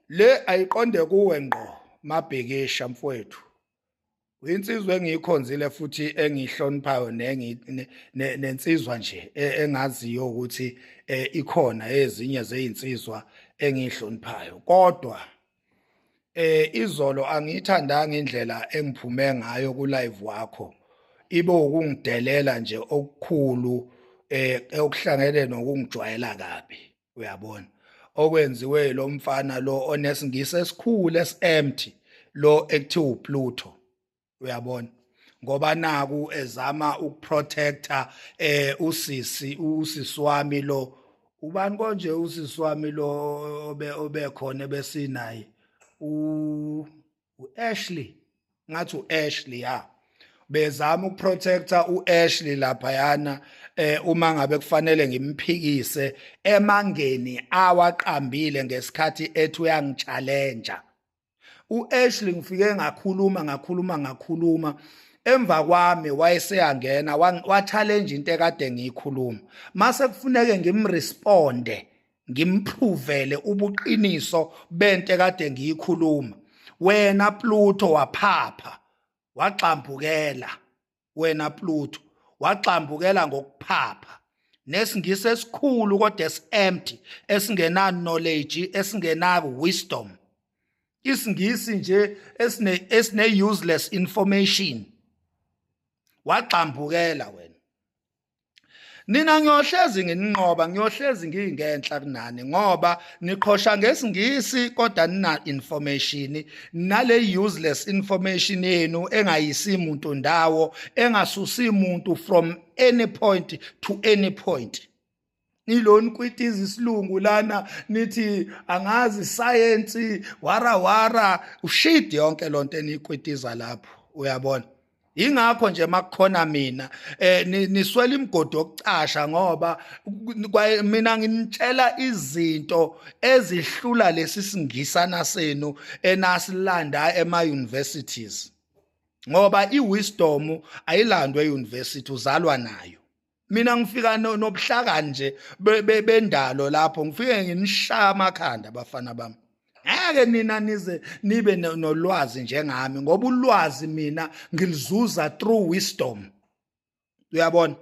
Le ayiqonde kuwe ngqo mabhekisha mfowethu. Insizwa engiyikhonzile futhi engihloniphayo nensizwa nje engaziyo ukuthi ikhona ezinye zezinsizwa engihloniphayo. Kodwa izolo angiyithandanga indlela engiphume ngayo ku live wakho. Ibe ukungidelela nje okukhulu okuhlangene nokungijwayela kabi, uyabona. Okwenziwe lo mfana lo onesingisi esikhulu esi-empty lo ekuthiwa uPluto, uyabona. Ngoba naku ezama ukuprotecta usisi wami lo, ubani konje usisi wami lo obekhona besinaye u-Ashley, ngathi u-Ashley ya. Bezama ukuprotecta u-Ashley laphayana uma ngabe kufanele ngimphikise emangeni awaqambile ngesikhathi ethi uyangichallenja. U-Ashley ngifike ngakhuluma emva kwami wayeseyangena wa-challenge into ekade ngiyikhuluma. Mase kufuneke ngimresponde ngimpruvele ubuqiniso bento ekade ngiyikhuluma. Wena Pluto waphapha waxambukela, wena Pluto waxambukela ngokuphapha nesingisi esikhulu kodwa esi-empty esingena knowledge esingena wisdom. Isingisi nje esine useless information waxambukela wena. Nina ngiyohlezi nginqoba, ngiyohlezi ngingenhla kunani ngoba niqhosha ngesingisi kodwa nina information, nale useless information yenu engayisi umuntu ndawo, engasusi umuntu from any point to any point. Niloni kwitiza isilungu lana nithi angazi science wara ushit yonke lonto enikwitiza lapho, uyabona. Ingakho nje makukhona mina niswela imigodi yokucasha ngoba mina nginitshela izinto ezihlula lesi singisana senu enasilanda ema-universities. Ngoba i-wisdom ayilandwe e-university, uzalwa nayo. Mina ngifika nobuhlakani nje bendalo lapho, ngifike nginishaya amakhanda abafana bami. Ngeke nina nibe nolwazi njengami ngoba ulwazi mina ngilizuza through wisdom, uyabona.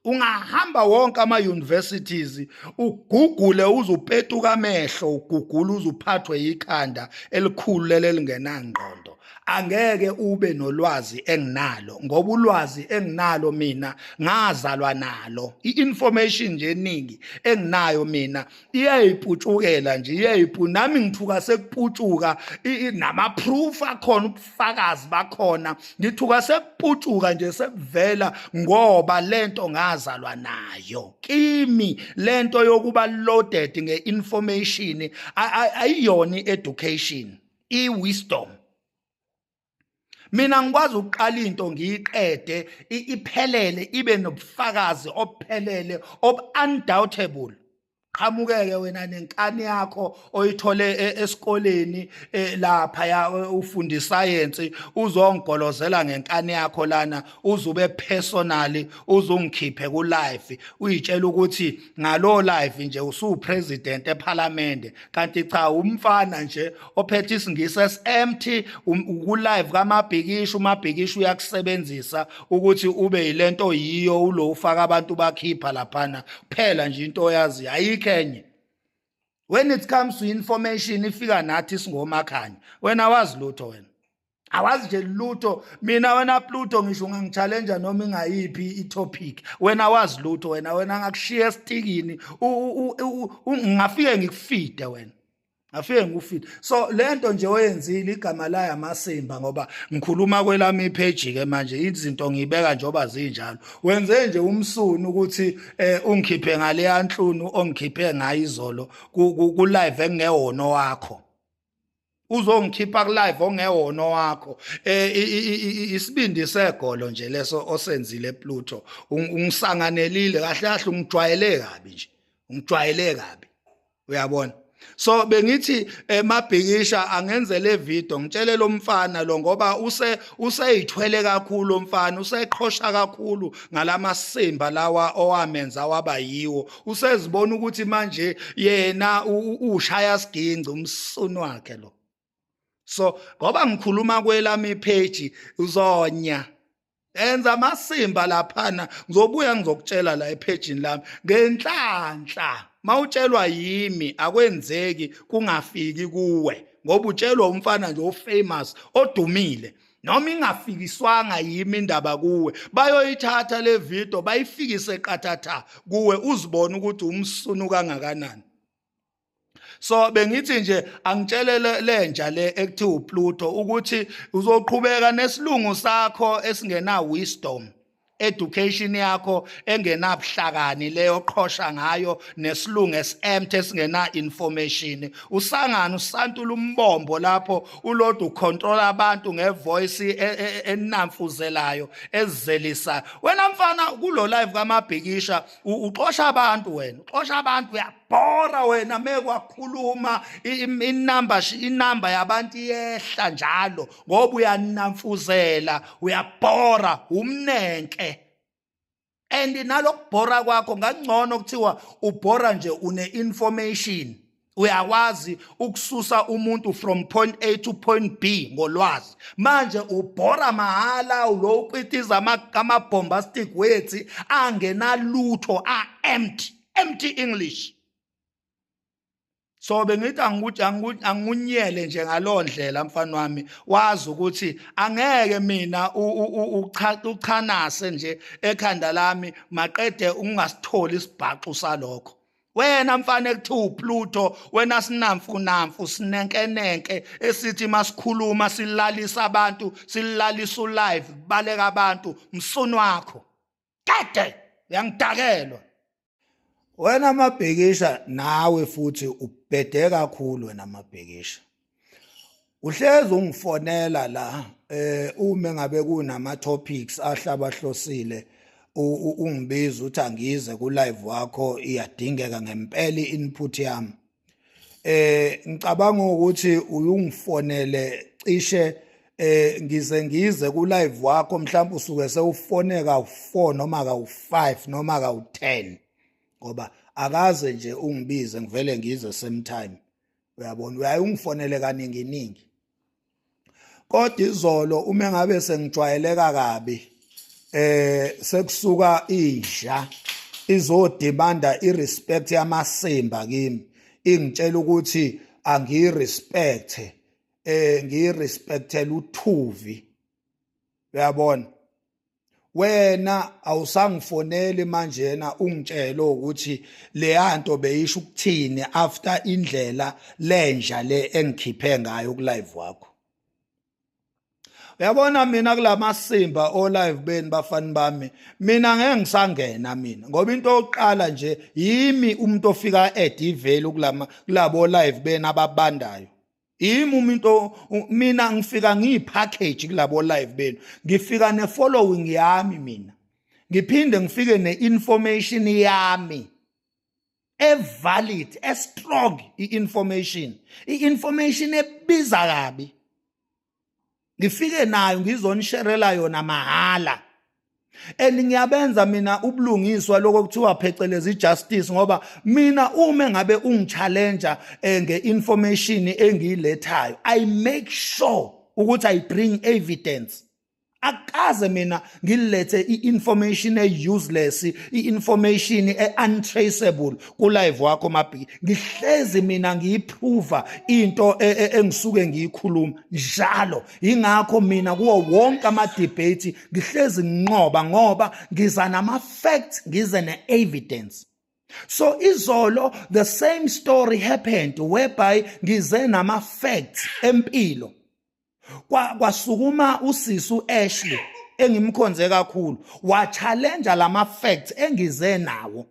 Ungahamba wonke ama-universities ugugule uzupetuka amehlo, ugugule uzuphathwe yikhanda elikhulu lelingenangqondo. Angeke ube nolwazi enginalo ngoba ulwazi enginalo mina ngazalwa nalo. I-information nje eningi enginayo mina iyayiputshukela nje, nami ngithuka sekuputshuka nama-proof akhona, ubufakazi bakhona. Ngithuka sekuputshuka nje sekuvela ngoba lento ngazalwa nayo. Kimi lento yokuba loaded nge-information ayiyona i-education, i-wisdom. Mina ngikwazi ukuqala into ngiyiqede iphelele, ibe nobufakazi obuphelele undoubtable. Qhamukeke wena nenkani yakho oyithole esikoleni lapha ufunda iscience, uzongolozela ngenkani yakho lana, uzube personally, uzungikhiphe ku live, uyitshela ukuthi ngalo live nje usupresident eParliament, kanti cha umfana nje ophethe isingisi esi-empty ku live kaMabhikisha. uMabhikisha uyakusebenzisa ukuthi ube yilento yiyo ulo ufaka abantu bakhipha laphana phela nje into oyazi ayikho enye. When it comes to information ifika nathi singomakhanya. Wena wazi lutho wena, awazi nje lutho. Mina wena Pluto ngisho ungangichallenja noma ingayiphi itopic, wena wazi lutho wena ngakushiya esitikini ngafike ngikufide wena, ngafike ngikufide. So lento nje oyenzile igama layo Masimba ngoba ngikhuluma kwelami ipage ke manje izinto ngiyibeka njoba zinjalo. Wenze nje umsunu ukuthi ungikhiphe ngale yanhlunu ongikhiphe ngayo izolo ku live engewona wakho. Uzongikhipha ku live ongewona wakho. Isibindi segolo nje leso osenzile Pluto. Ungisanganelile kahle kahle, ungijwayele kabi nje, ungijwayele kabi, uyabona. So bengithi Mabhikisha angenze le video ngitshele lo mfana lo ngoba useyithwele kakhulu umfana useqhosha kakhulu ngalamasimba lawa owamenza waba yiwo usezibona ukuthi manje yena ushaya siginci umsuni wakhe lo. So ngoba ngikhuluma kwelami page uzonya enza amasimba laphana ngizobuya ngizokutshela la ephejini lami ngenhlanhla mawutshelwa yimi akwenzeki kungafiki kuwe ngoba utshelwa umfana nje ofamous odumile noma ingafikiswanga yimi indaba kuwe bayoyithatha le video bayifikise qathatha kuwe uzibone ukuthi umsunu kangakanani. So bengithi nje angitshelele lenja le ekuthiwa uPluto ukuthi uzoqhubeka nesilungu sakho esingena wisdom, education yakho engenabuhlakani leyo qhosha ngayo nesilungu esempty esingena information usangana usantula umbombo lapho ulodwa ucontrol abantu ngevoice enamfuzelayo ezelisa. Wena mfana kulo live kaMabhikisha uxosha abantu wena uxosha abantu uyabhora wena mekwakhuluma inamba yabantu iyehla njalo ngoba uyanamfuzela uyabhora umnenke. And nalokubhora kwakho ngangcono kuthiwa ubhora nje une information uyakwazi ukususa umuntu from point A to point B ngolwazi. Manje ubhora mahala lo uqitiza ama-bombastic words angenalutho empty English. So bengithi angunyele nje ngalondlela mfana wami wazi ukuthi angeke mina uchanase nje ekhanda lami maqede ungasitholi isibhaxu salokho. Wena mfana ekuthiwa uPluto wena sinamfu sinenkenenke esithi masikhuluma silalisa abantu silalisa ulive kubaleka abantu msuni wakho kade uyangidakelwa. Wena Mabhikisha nawe futhi ubhede kakhulu wena Mabhikisha. Uhlezi ungifonela la uma ngabe kunama topics ahlabahlosile ungibiza uthi angize ku live wakho iyadingeka ngempela input yami. Ngicabanga ukuthi uyungifonele cishe ngize ku live wakho mhlawumbe usuke sewufoneka u4 noma ka u5 noma ka u10 ngoba akaze nje ungibize ngivele ngize same time. Uyabona uyayungifonele kaningi kodwa izolo uma ngabe sengijwayeleka kabi sekusuka isha izodimanda irespect yamasimba kimi ingitshela ukuthi angirespecte ngirespectela uThuvi. Uyabona wena awusangifoneli manje na ungitshela ukuthi le yanto beyisho ukuthini after indlela lenja le engikhiphe ngayo ku live wakho. Uyabona mina kulamasimba o live beni bafani bami mina ngeke ngisangena mina ngoba into yokuqala nje yimi umuntu ofika edivele kulabo live beni ababandayo. Yimi umuntu mina ngifika ngiyipackage kulabo live benu ngifika nefollowing yami mina ngiphinde ngifike neinformation yami evalid estrong information ebiza kabi ngifike nayo ngizonisherela yona mahala. And ngiyabenza mina ubulungiswa lokho kuthiwa phecelezi justice ngoba mina uma ngabe ungichallenge ngeinformation engiyilethayo I make sure ukuthi I bring evidence. Akaze mina ngilethe information useless information untraceable ku live wakho Mabhiki ngihlezi mina ngiyiprova into engisuke ngiyikhuluma njalo. Ingakho mina kuwo wonke ama debate ngihlezi nginqoba ngoba ngiza nama facts ngize ne evidence. So izolo the same story happened whereby ngize nama facts empilo. Kwasukuma usisu Ashley engimkhonze kakhulu wa challenge lama facts engize nawo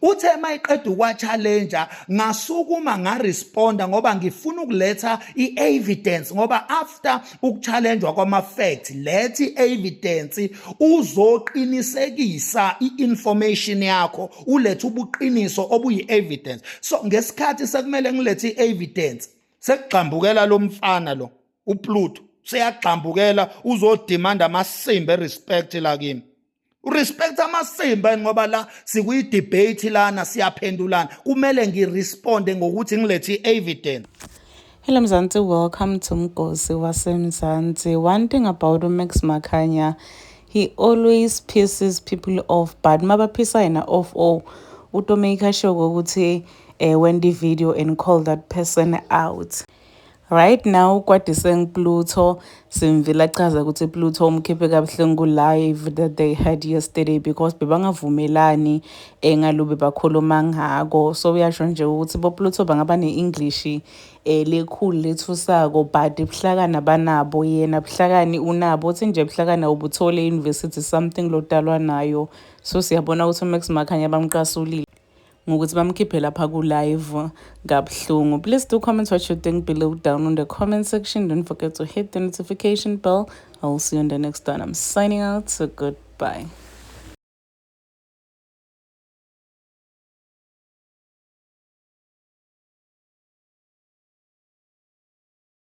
Uthe mayiqeda ukwa-challenge'a ngasukuma ngaresponda ngoba ngifuna ukuletha i-evidence ngoba after ukuchallengewa kwama-facts lethi i-evidence uzoqinisekisa i-information yakho ulethe ubuqiniso obuyi-evidence. So ngesikhathi sekumele ngilethe i-evidence sekugxambukela lo mfana lo uPluto seyagxambukela uzodimanda amasimba e-respect la kimi. Urespect amasimba ngoba la sikuyi-debate lana siyaphendulana kumele ngiresponde ngokuthi ngilethe i-evidence. Hello Mzansi, welcome to Mgosi waseMzansi. One thing about Max Makhanya, he always pisses people off, but mabapisa yena off uto make sure ukuthi when the video and call that person out. Right now kwadiseng Pluto simvila chaza ukuthi Pluto umkhiphe kabuhlungu live that they had yesterday because bebangavumelani engalube bakhuluma ngako. So uyasho nje ukuthi bo Pluto bangaba ne-English lekhulu lethusako but buhlakani abanabo yena buhlakani unabo uthi nje buhlakani ubuthole university something lodalwa nayo. So siyabona ukuthi Max Makhanya bamqasulile ngokuthi bamkhiphe lapha ku-live kabuhlungu. Please do comment what you think below down on the comment section. Don't forget to hit the notification bell. I will see you on the next one. I'm signing out, so goodbye.